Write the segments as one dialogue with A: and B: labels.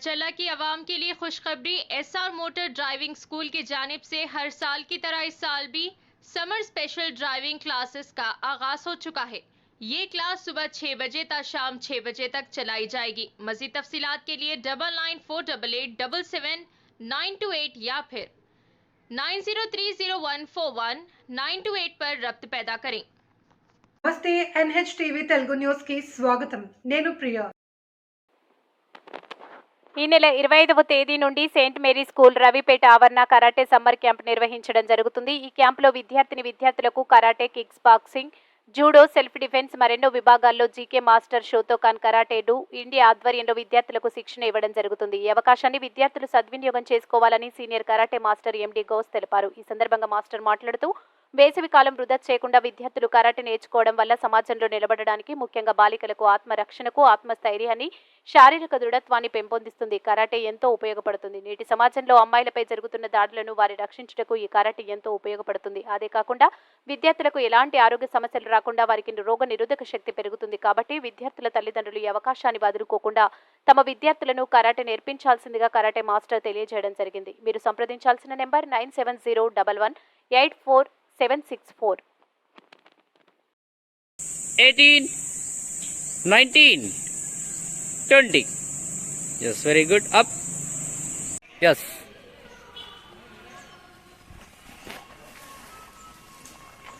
A: बरचला की आवाम के लिए खुशखबरी। एसआर मोटर ड्राइविंग स्कूल की जानिब से हर साल की तरह इस साल भी समर स्पेशल ड्राइविंग क्लासेस का आगाज हो चुका है। ये क्लास सुबह 6 बजे तक शाम 6 बजे तक चलाई जाएगी। मजीद तफसीलात के लिए 9948877928 या फिर 9030141928 पर रब्त पैदा करें।
B: నమస్తే NHTV తెలుగు న్యూస్ కి స్వాగతం। నేను ప్రియా।
C: ఈ నెల 25వ తేదీ నుండి సెయింట్ మేరీ స్కూల్ రవిపేట ఆవరణ కరాటే సమ్మర్ క్యాంప్ నిర్వహించడం జరుగుతుంది। ఈ క్యాంపులో విద్యార్థులకు karate, kicks boxing, judo, self defence మరెన్నో విభాగాల్లో GK master Shotokan karate do India ఆధ్వర్యంలో విద్యార్థులకు శిక్షణ ఇవ్వడం జరుగుతుంది। ఈ అవకాశాన్ని విద్యార్థులు సద్వినియోగం చేసుకోవాలని సీనియర్ కరాటే మాస్టర్ ఎండి గౌస్ తెలిపారు। ఈ సందర్భంగా మాస్టర్ మాట్లాడుతూ వేసవి కాలం వృధా చేయకుండా విద్యార్థులు కరాటే నేర్చుకోవడం వల్ల సమాజంలో నిలబడడానికి, ముఖ్యంగా బాలికలకు ఆత్మరక్షణకు, ఆత్మస్థైర్యాన్ని, శారీరక దృఢత్వాన్ని పెంపొందిస్తుంది। కరాటే ఎంతో ఉపయోగపడుతుంది। నేటి సమాజంలో అమ్మాయిలపై జరుగుతున్న దాడులను వారి రక్షించుటకు ఈ కరాటే ఎంతో ఉపయోగపడుతుంది। అదే కాకుండా విద్యార్థులకు ఎలాంటి ఆరోగ్య సమస్యలు రాకుండా వారికి రోగ నిరోధక శక్తి పెరుగుతుంది। కాబట్టి విద్యార్థుల తల్లిదండ్రులు ఈ అవకాశాన్ని వదులుకోకుండా తమ విద్యార్థులను కరాటే నేర్పించాల్సిందిగా కరాటే మాస్టర్ తెలియజేయడం జరిగింది। మీరు సంప్రదించాల్సిన number 9701184764।
D: 18, 19, 20. Yes, very good. Up. Yes.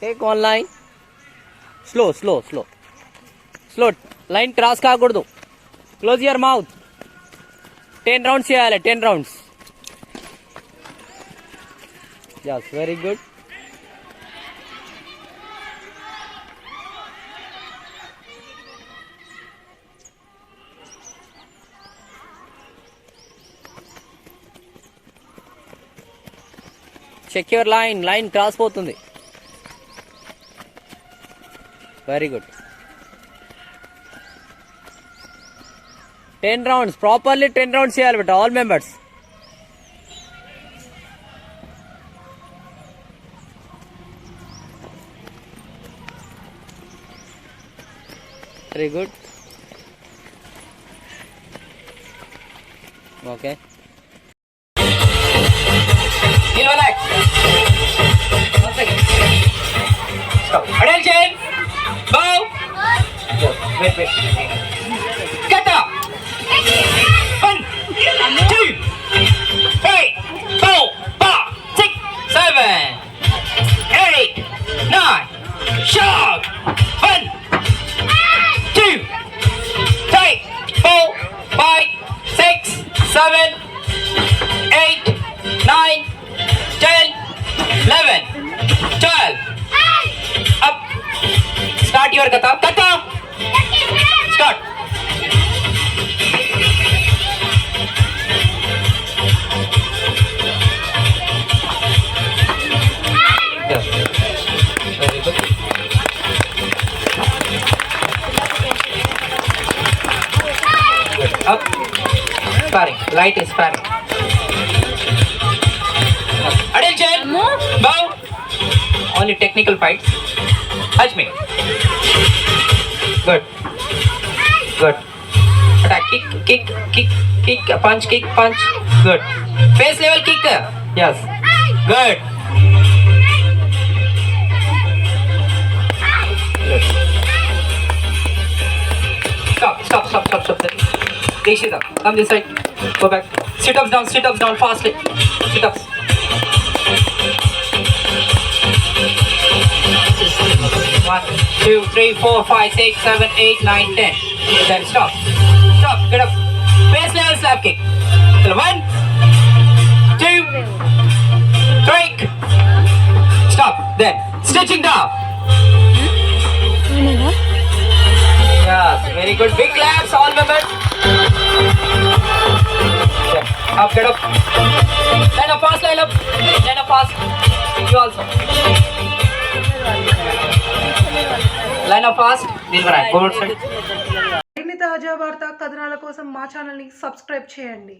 D: Take one line. Slow. Line cross కాకూడదు. Close your mouth. 10 rounds చేయాలి. 10 rounds. Yes, very good. Check your line cross పోతుంది. Very good. 10 rounds, properly 10 rounds చేయాలి but all members. Very good. Okay. Relax. One second. Stop. Attention. Bow. Wait. Kata. 1, 2, 3, 4, 5, 6, 7, 8, 9. Sharp. 1, 2, 3, 4, 5, 6, 7, 8, 9, 10, 11, 12. Up. Start your kata. Start. Yes. Very good. Good. Up. Sparring. Light is sparring. Attention. Bow. Only technical fights. Touch me. Good. Attack. Kick. Punch. Good. Face level kick. Yes. Good. Stop. Take it up. Come this side. Go back. Sit ups down fastly. Sit ups. 1, 2, 3, 4, 5, 6, 7, 8, 9, 10. Then stop. Get up. Face level slap kick. 1, 2, 3. Stop. Then stitching down. Yes, very good. Big claps, all members. Yeah. Up, get up. Line up fast. You also. Line up fast. This one. Go outside.
B: మరిన్ని తాజా వార్తా కథనాల కోసం మా channel ని subscribe చేయండి।